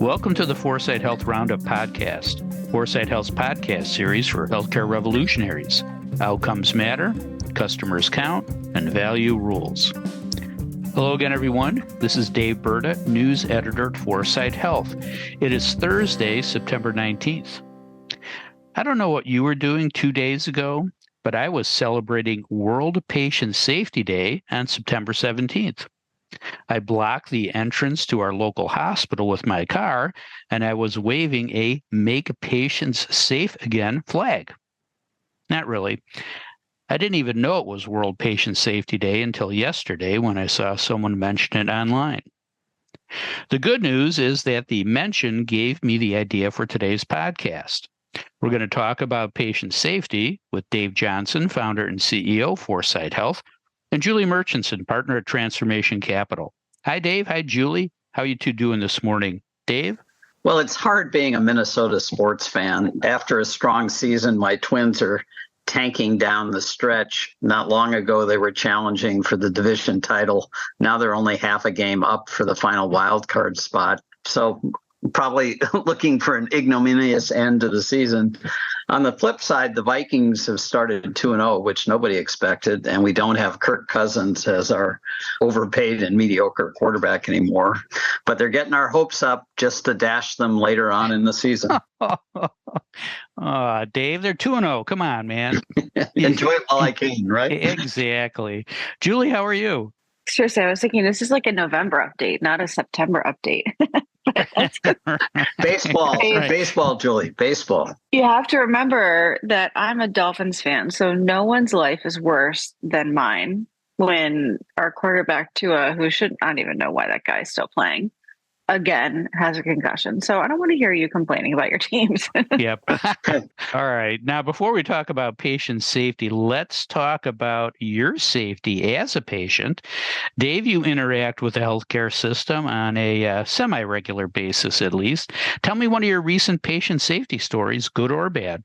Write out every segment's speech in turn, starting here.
Welcome to the Foresight Health Roundup podcast, Foresight Health's podcast series for healthcare revolutionaries. Outcomes matter, customers count, and value rules. Hello again, everyone. This is Dave Burda, news editor at Foresight Health. It is Thursday, September 19th. I don't know what you were doing 2 days ago, but I was celebrating World Patient Safety Day on September 17th. I blocked the entrance to our local hospital with my car, and I was waving a Make Patients Safe Again flag. Not really. I didn't even know it was World Patient Safety Day until yesterday when I saw someone mention it online. The good news is that the mention gave me the idea for today's podcast. We're going to talk about patient safety with Dave Johnson, founder and CEO of Foresight Health, and Julie Murchinson, partner at Transformation Capital. Hi, Dave. Hi, Julie. How are you two doing this morning? Dave? Well, it's hard being a Minnesota sports fan. After a strong season, my Twins are tanking down the stretch. Not long ago, they were challenging for the division title. Now they're only half a game up for the final wild card spot. So probably looking for an ignominious end to the season. On the flip side, the Vikings have started 2-0, which nobody expected, and we don't have Kirk Cousins as our overpaid and mediocre quarterback anymore. But they're getting our hopes up just to dash them later on in the season. Dave, they're 2-0. Come on, man. Enjoy it while I can, right? Exactly. Julie, how are you? Seriously, I was thinking this is like a November update, not a September update. Baseball, Right. Baseball, Julie, baseball. You have to remember that I'm a Dolphins fan, so no one's life is worse than mine when our quarterback Tua, who I don't even know why that guy is still playing, again has a concussion. So I don't want to hear you complaining about your teams. Yep. All right. Now, before we talk about patient safety, let's talk about your safety as a patient. Dave, you interact with the healthcare system on a semi-regular basis, at least. Tell me one of your recent patient safety stories, good or bad.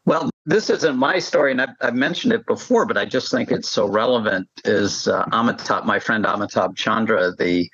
Well, this isn't my story, and I've mentioned it before, but I just think it's so relevant, is my friend Amitabh Chandra, the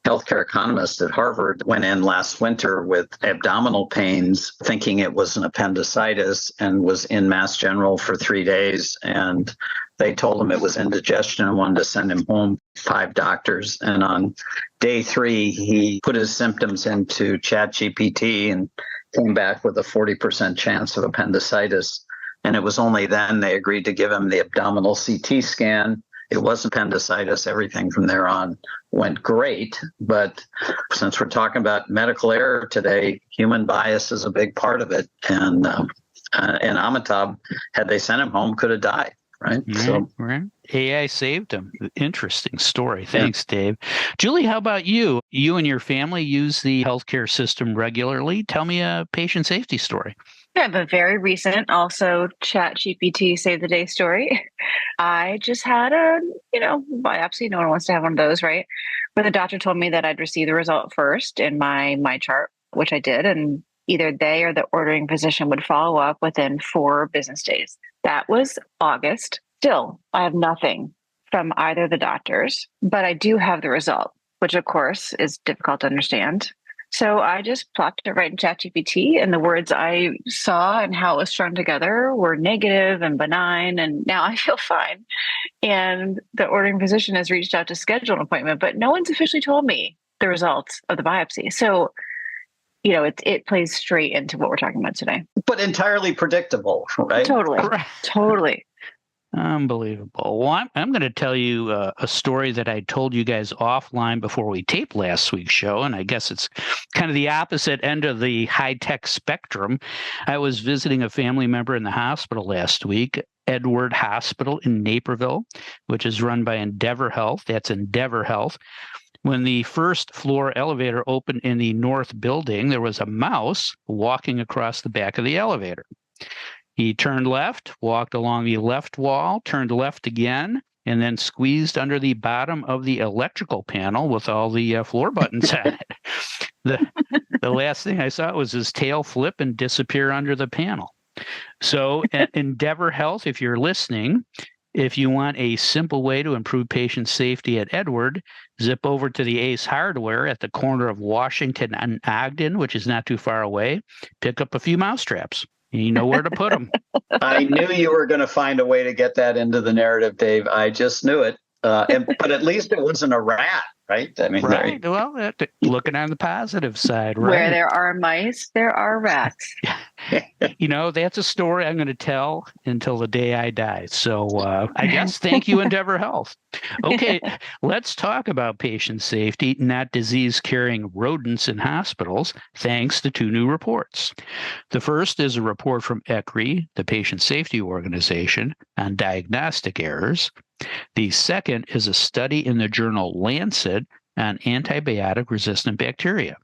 healthcare economist at Harvard, went in last winter with abdominal pains, thinking it was an appendicitis, and was in Mass General for 3 days. And they told him it was indigestion and wanted to send him home. 5 doctors. And on day 3, he put his symptoms into ChatGPT and came back with a 40% chance of appendicitis. And it was only then they agreed to give him the abdominal CT scan. It was appendicitis. Everything from there on went great. But since we're talking about medical error today, human bias is a big part of it. And Amitabh, had they sent him home, could have died. Right. Right. AI saved him. Interesting story. Thanks, Dave. Julie, how about you? You and your family use the healthcare system regularly. Tell me a patient safety story. I have a very recent, also ChatGPT save the day story. I just had a, biopsy. No one wants to have one of those, right? But the doctor told me that I'd receive the result first in my chart, which I did. And either they or the ordering physician would follow up within 4 business days. That was August. Still, I have nothing from either of the doctors, but I do have the result, which of course is difficult to understand. So I just plopped it right in ChatGPT, and the words I saw and how it was strung together were negative and benign, and now I feel fine. And the ordering physician has reached out to schedule an appointment, but no one's officially told me the results of the biopsy. So, it plays straight into what we're talking about today. But entirely predictable, right? Totally. Unbelievable. Well, I'm going to tell you a story that I told you guys offline before we taped last week's show, and I guess it's kind of the opposite end of the high-tech spectrum. I was visiting a family member in the hospital last week, Edward Hospital in Naperville, which is run by Endeavor Health. That's Endeavor Health. When the first floor elevator opened in the north building, there was a mouse walking across the back of the elevator. He turned left, walked along the left wall, turned left again, and then squeezed under the bottom of the electrical panel with all the floor buttons on it. The last thing I saw was his tail flip and disappear under the panel. So at Endeavor Health, if you're listening, If you want a simple way to improve patient safety at Edward, zip over to the Ace Hardware at the corner of Washington and Ogden, which is not too far away. Pick up a few mousetraps. You know where to put them. I knew you were going to find a way to get that into the narrative, Dave. I just knew it. But at least it wasn't a rat, right? I mean, right. Well, looking on the positive side, right? Where there are mice, there are rats. That's a story I'm going to tell until the day I die. So I guess thank you, Endeavor Health. Okay, let's talk about patient safety, not disease-carrying rodents in hospitals, thanks to two new reports. The first is a report from ECRI, the Patient Safety Organization, on diagnostic errors. The second is a study in the journal Lancet on antibiotic-resistant bacteria.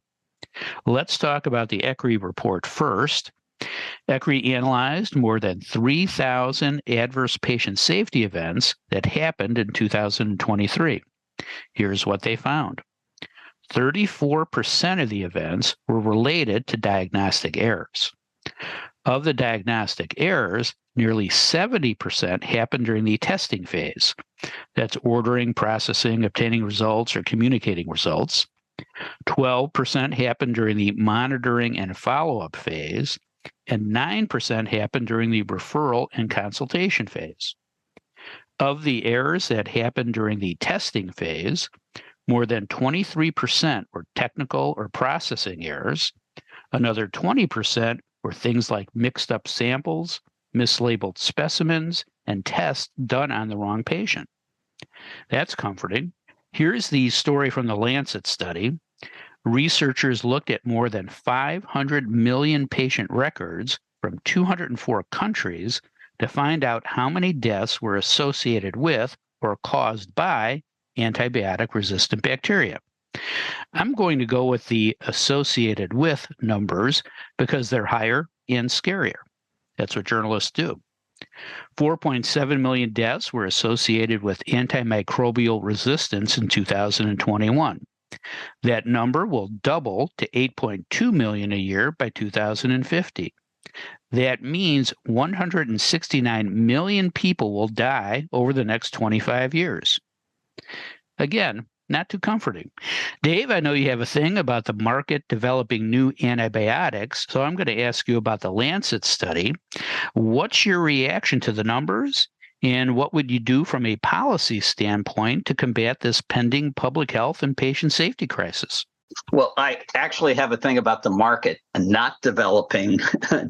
Let's talk about the ECRI report first. ECRI analyzed more than 3,000 adverse patient safety events that happened in 2023. Here's what they found. 34% of the events were related to diagnostic errors. Of the diagnostic errors, nearly 70% happened during the testing phase. That's ordering, processing, obtaining results, or communicating results. 12% happened during the monitoring and follow-up phase, and 9% happened during the referral and consultation phase. Of the errors that happened during the testing phase, more than 23% were technical or processing errors. Another 20% were things like mixed up samples, mislabeled specimens, and tests done on the wrong patient. That's comforting. Here's the story from the Lancet study. Researchers looked at more than 500 million patient records from 204 countries to find out how many deaths were associated with or caused by antibiotic-resistant bacteria. I'm going to go with the associated with numbers because they're higher and scarier. That's what journalists do. 4.7 million deaths were associated with antimicrobial resistance in 2021. That number will double to 8.2 million a year by 2050. That means 169 million people will die over the next 25 years. Again, not too comforting. Dave, I know you have a thing about the market developing new antibiotics, so I'm going to ask you about the Lancet study. What's your reaction to the numbers, and what would you do from a policy standpoint to combat this pending public health and patient safety crisis? Well, I actually have a thing about the market and not developing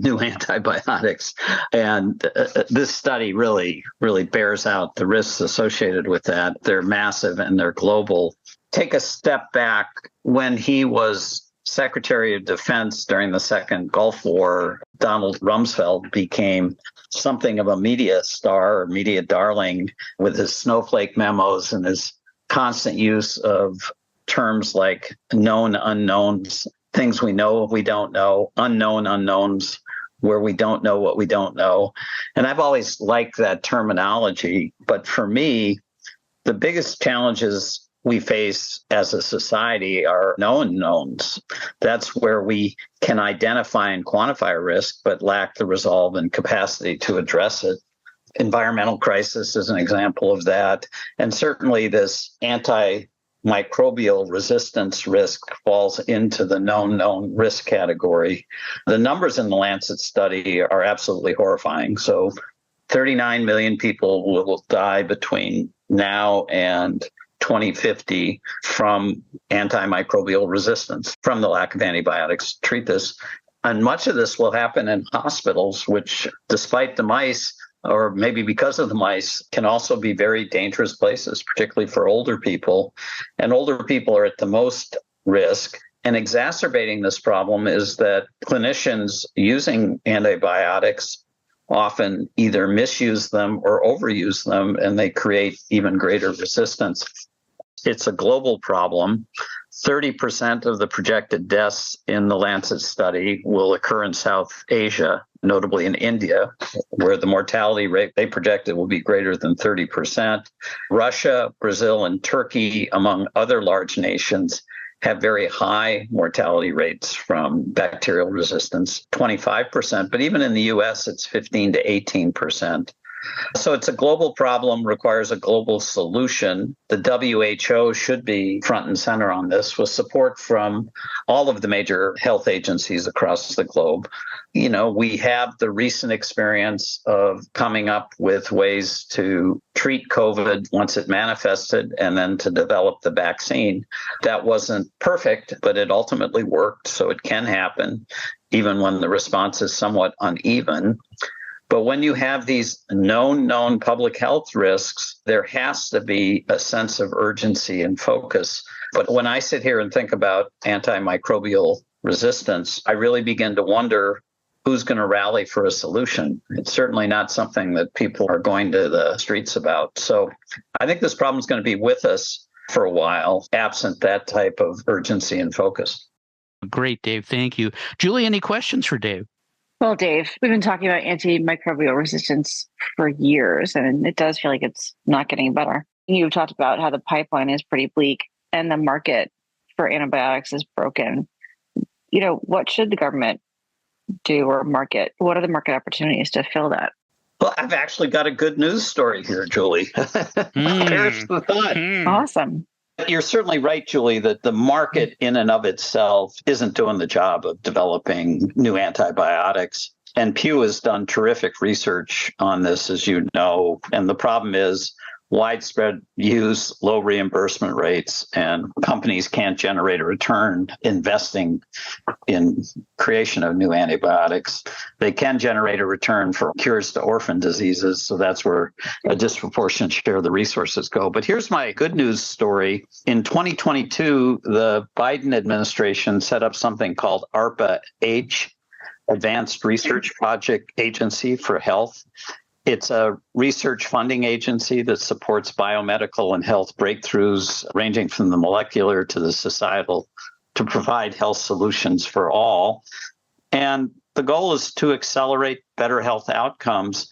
new antibiotics. And this study really bears out the risks associated with that. They're massive and they're global. Take a step back. When he was Secretary of Defense during the Second Gulf War, Donald Rumsfeld became something of a media star or media darling with his snowflake memos and his constant use of terms like known unknowns, things we know we don't know, unknown unknowns, where we don't know what we don't know. And I've always liked that terminology. But for me, the biggest challenges we face as a society are known knowns. That's where we can identify and quantify a risk, but lack the resolve and capacity to address it. Environmental crisis is an example of that. And certainly this antimicrobial resistance risk falls into the known risk category. The numbers in the Lancet study are absolutely horrifying. So 39 million people will die between now and 2050 from antimicrobial resistance, from the lack of antibiotics to treat this. And much of this will happen in hospitals, which, despite the mice, or maybe because of the mice, can also be very dangerous places, particularly for older people. And older people are at the most risk. And exacerbating this problem is that clinicians using antibiotics often either misuse them or overuse them, and they create even greater resistance. It's a global problem. 30% of the projected deaths in the Lancet study will occur in South Asia, notably in India, where the mortality rate they projected will be greater than 30%. Russia, Brazil, and Turkey, among other large nations, have very high mortality rates from bacterial resistance, 25%. But even in the U.S., it's 15 to 18%. So it's a global problem, requires a global solution. The WHO should be front and center on this with support from all of the major health agencies across the globe. You know, we have the recent experience of coming up with ways to treat COVID once it manifested and then to develop the vaccine. That wasn't perfect, but it ultimately worked. So it can happen even when the response is somewhat uneven. But when you have these known public health risks, there has to be a sense of urgency and focus. But when I sit here and think about antimicrobial resistance, I really begin to wonder who's going to rally for a solution. It's certainly not something that people are going to the streets about. So I think this problem is going to be with us for a while, absent that type of urgency and focus. Great, Dave. Thank you. Julie, any questions for Dave? Well, Dave, we've been talking about antimicrobial resistance for years, and it does feel like it's not getting better. You've talked about how the pipeline is pretty bleak and the market for antibiotics is broken. You know, what should the government do or market? What are the market opportunities to fill that? Well, I've actually got a good news story here, Julie. Here's the thought. Awesome. You're certainly right, Julie, that the market in and of itself isn't doing the job of developing new antibiotics. And Pew has done terrific research on this, as you know. And the problem is widespread use, low reimbursement rates, and companies can't generate a return investing in creation of new antibiotics. They can generate a return for cures to orphan diseases, so that's where a disproportionate share of the resources go. But here's my good news story. In 2022, the Biden administration set up something called ARPA-H, Advanced Research Project Agency for Health. It's a research funding agency that supports biomedical and health breakthroughs, ranging from the molecular to the societal, to provide health solutions for all. And the goal is to accelerate better health outcomes.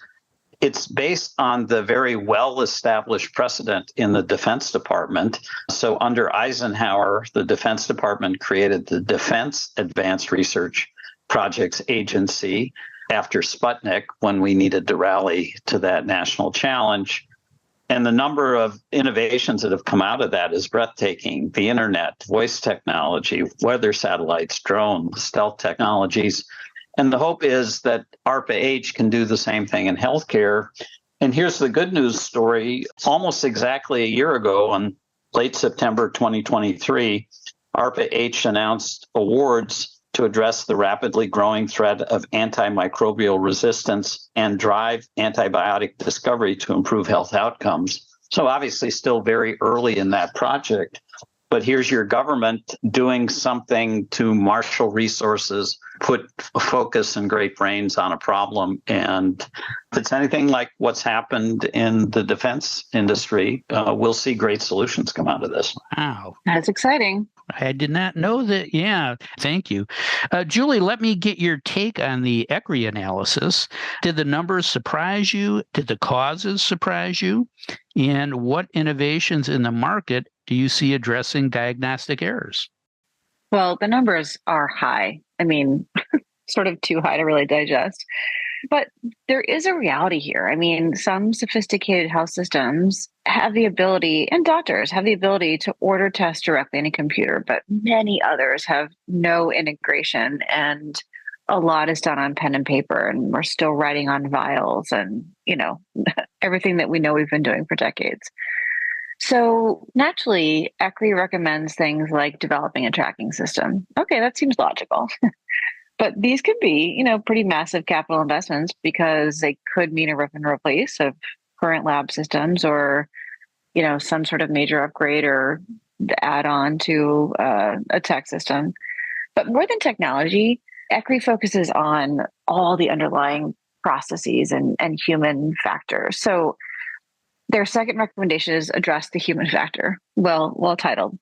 It's based on the very well-established precedent in the Defense Department. So under Eisenhower, the Defense Department created the Defense Advanced Research Projects Agency after Sputnik, when we needed to rally to that national challenge. And the number of innovations that have come out of that is breathtaking. The internet, voice technology, weather satellites, drones, stealth technologies. And the hope is that ARPA-H can do the same thing in healthcare. And here's the good news story. Almost exactly a year ago, on late September 2023, ARPA-H announced awards to address the rapidly growing threat of antimicrobial resistance and drive antibiotic discovery to improve health outcomes. So obviously still very early in that project, but here's your government doing something to marshal resources, put focus and great brains on a problem. And if it's anything like what's happened in the defense industry, we'll see great solutions come out of this. Wow. That's exciting. I did not know that. Yeah, thank you. Julie, let me get your take on the ECRI analysis. Did the numbers surprise you? Did the causes surprise you? And what innovations in the market do you see addressing diagnostic errors? Well, the numbers are high. I mean, sort of too high to really digest. But there is a reality here. I mean, some sophisticated health systems have the ability, and doctors have the ability to order tests directly in a computer, but many others have no integration, and a lot is done on pen and paper, and we're still writing on vials and, you know, everything that we know we've been doing for decades. So naturally, ECRI recommends things like developing a tracking system. Okay, that seems logical. But these could be, you know, pretty massive capital investments because they could mean a rip and replace of current lab systems or, you know, some sort of major upgrade or add on to a tech system. But more than technology, ECRI focuses on all the underlying processes and human factors. So their second recommendation is address the human factor. Well titled.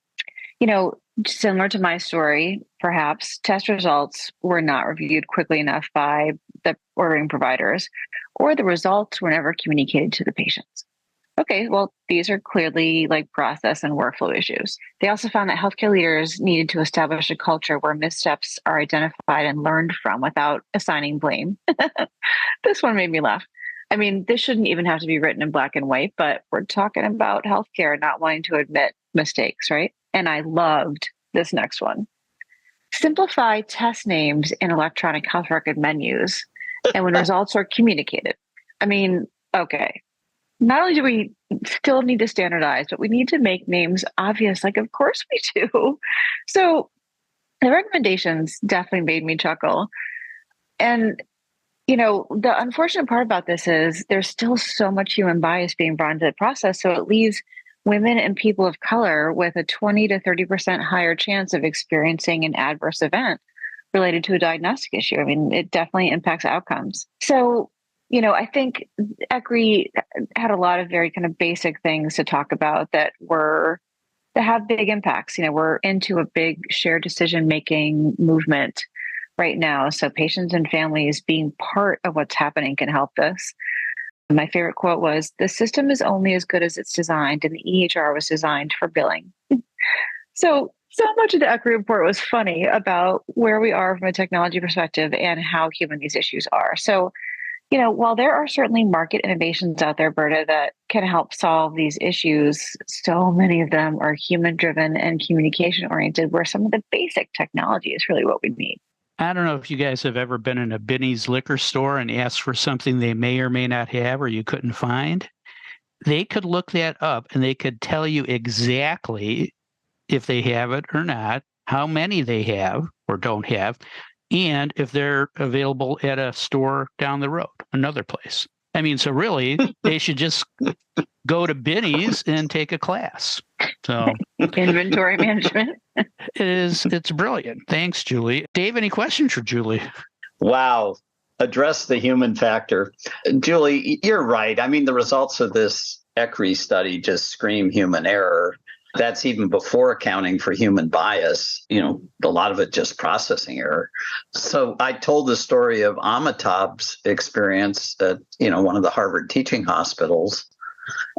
You know, similar to my story, perhaps test results were not reviewed quickly enough by the ordering providers, or the results were never communicated to the patients. Okay, well, these are clearly like process and workflow issues. They also found that healthcare leaders needed to establish a culture where missteps are identified and learned from without assigning blame. This one made me laugh. I mean, this shouldn't even have to be written in black and white, but we're talking about healthcare not wanting to admit mistakes, right? And I loved this next one. Simplify test names in electronic health record menus and when results are communicated. I mean, okay. Not only do we still need to standardize, but we need to make names obvious. Like, of course we do. So the recommendations definitely made me chuckle. And, the unfortunate part about this is there's still so much human bias being brought into the process. So it leaves women and people of color with a 20 to 30% higher chance of experiencing an adverse event related to a diagnostic issue. I mean, it definitely impacts outcomes. So, I think ECRI had a lot of very kind of basic things to talk about that have big impacts. We're into a big shared decision-making movement right now. So patients and families being part of what's happening can help this. My favorite quote was, "The system is only as good as it's designed, and the EHR was designed for billing." So much of the ECRI report was funny about where we are from a technology perspective and how human these issues are. So, while there are certainly market innovations out there, Burda, that can help solve these issues, so many of them are human-driven and communication-oriented, where some of the basic technology is really what we need. I don't know if you guys have ever been in a Benny's liquor store and asked for something they may or may not have or you couldn't find. They could look that up and they could tell you exactly if they have it or not, how many they have or don't have, and if they're available at a store down the road, another place. I mean, so really, they should just go to Benny's and take a class. So inventory management. It's brilliant. Thanks, Julie. Dave, any questions for Julie? Wow. Address the human factor. Julie, you're right. I mean, the results of this ECRI study just scream human error. That's even before accounting for human bias, a lot of it just processing error. So I told the story of Amitabh's experience at, one of the Harvard teaching hospitals.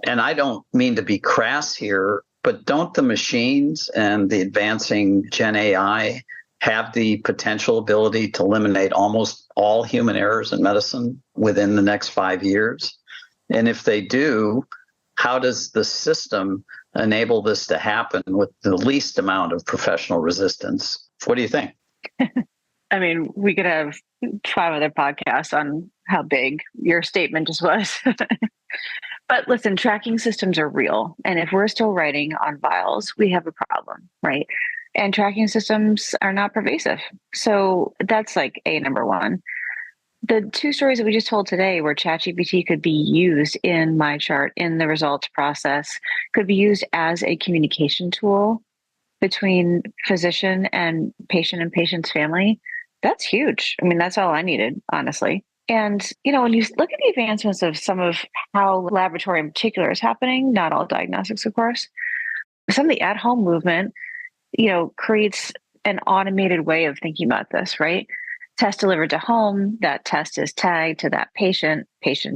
And I don't mean to be crass here, but don't the machines and the advancing Gen AI have the potential ability to eliminate almost all human errors in medicine within the next 5 years? And if they do, how does the system enable this to happen with the least amount of professional resistance? What do you think? I mean, we could have 5 other podcasts on how big your statement just was. But listen, tracking systems are real. And if we're still writing on vials, we have a problem, right? And tracking systems are not pervasive. So that's like number one. The 2 stories that we just told today where ChatGPT could be used in MyChart in the results process, could be used as a communication tool between physician and patient's family. That's huge. I mean, that's all I needed, honestly. And, when you look at the advancements of some of how laboratory in particular is happening, not all diagnostics, of course, some of the at-home movement, creates an automated way of thinking about this, right? Test delivered to home, that test is tagged to that patient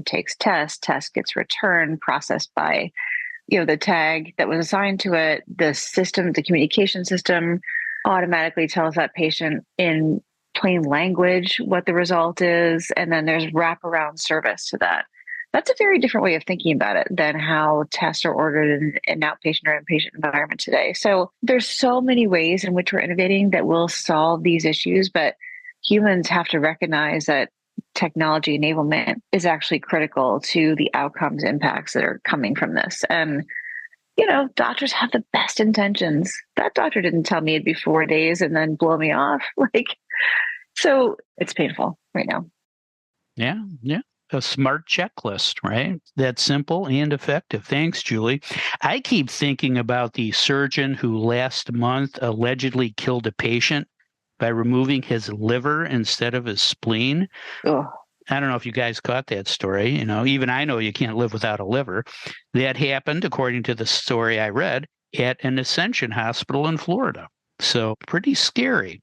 takes test gets returned, processed by, the tag that was assigned to it. The system, the communication system automatically tells that patient in plain language what the result is. And then there's wraparound service to that. That's a very different way of thinking about it than how tests are ordered in an outpatient or inpatient environment today. So there's so many ways in which we're innovating that will solve these issues, but humans have to recognize that technology enablement is actually critical to the outcomes impacts that are coming from this. And, doctors have the best intentions. That doctor didn't tell me it'd be 4 days and then blow me off. So it's painful right now. Yeah. A smart checklist, right? That's simple and effective. Thanks, Julie. I keep thinking about the surgeon who last month allegedly killed a patient by removing his liver instead of his spleen. Ugh. I don't know if you guys caught that story. Even I know you can't live without a liver. That happened, according to the story I read, at an Ascension hospital in Florida. So pretty scary.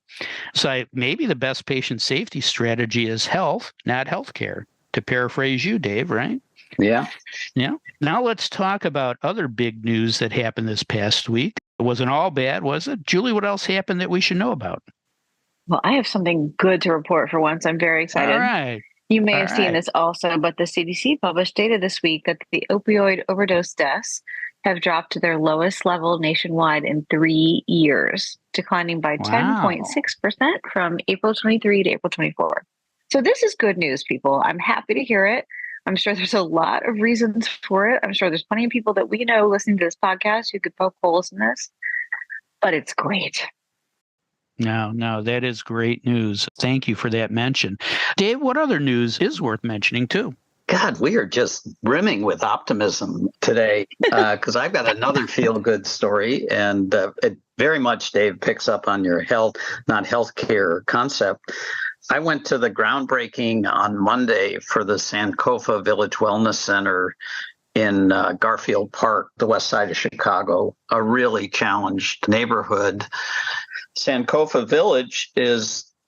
So maybe the best patient safety strategy is health, not healthcare, to paraphrase you, Dave, right? Yeah. Now let's talk about other big news that happened this past week. It wasn't all bad, was it? Julie, what else happened that we should know about? Well, I have something good to report for once. I'm very excited. All right. You may All have seen right. this also, but the CDC published data this week that the opioid overdose deaths have dropped to their lowest level nationwide in 3 years, declining by Wow. 10.6% from April 23 to April 24. So this is good news, people. I'm happy to hear it. I'm sure there's a lot of reasons for it. I'm sure there's plenty of people that we know listening to this podcast who could poke holes in this, but it's great. No, that is great news. Thank you for that mention. Dave, what other news is worth mentioning too? God, we are just brimming with optimism today because I've got another feel-good story, and it very much, Dave, picks up on your health, not healthcare concept. I went to the groundbreaking on Monday for the Sankofa Village Wellness Center in Garfield Park, the west side of Chicago, a really challenged neighborhood. Sankofa Village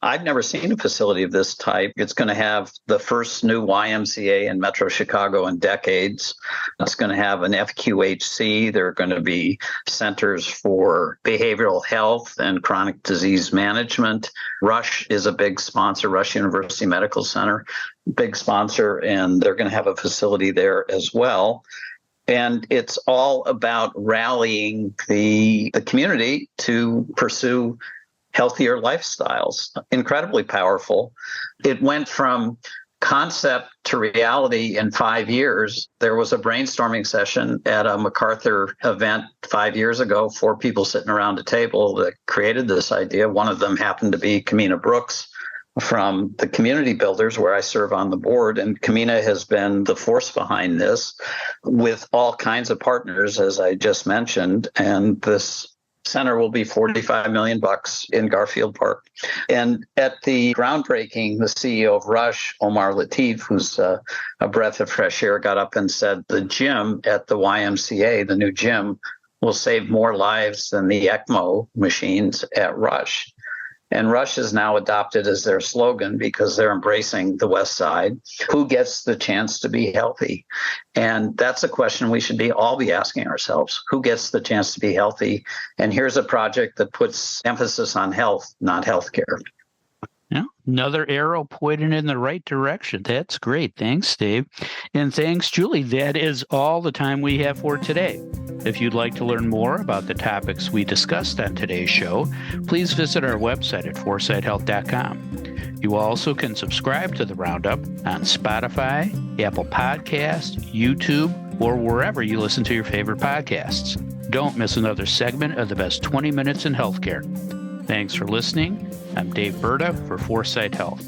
I've never seen a facility of this type. It's going to have the first new YMCA in Metro Chicago in decades. It's going to have an FQHC. There are going to be centers for behavioral health and chronic disease management. Rush is a big sponsor, Rush University Medical Center, big sponsor, and they're going to have a facility there as well. And it's all about rallying the community to pursue healthier lifestyles. Incredibly powerful. It went from concept to reality in 5 years. There was a brainstorming session at a MacArthur event 5 years ago, 4 people sitting around a table that created this idea. One of them happened to be Kamina Brooks from the Community Builders, where I serve on the board. And Kamina has been the force behind this with all kinds of partners, as I just mentioned. And this center will be $45 million in Garfield Park. And at the groundbreaking, the CEO of Rush, Omar Latif, who's a breath of fresh air, got up and said the gym at the YMCA, the new gym, will save more lives than the ECMO machines at Rush. And Rush is now adopted as their slogan because they're embracing the West Side. Who gets the chance to be healthy? And that's a question we should all be asking ourselves. Who gets the chance to be healthy? And here's a project that puts emphasis on health, not healthcare. Yeah, another arrow pointed in the right direction. That's great. Thanks, Dave. And thanks, Julie. That is all the time we have for today. If you'd like to learn more about the topics we discussed on today's show, please visit our website at foresightshealth.com. You also can subscribe to the Roundup on Spotify, Apple Podcasts, YouTube, or wherever you listen to your favorite podcasts. Don't miss another segment of the best 20 minutes in healthcare. Thanks for listening. I'm Dave Burda for Foresight Health.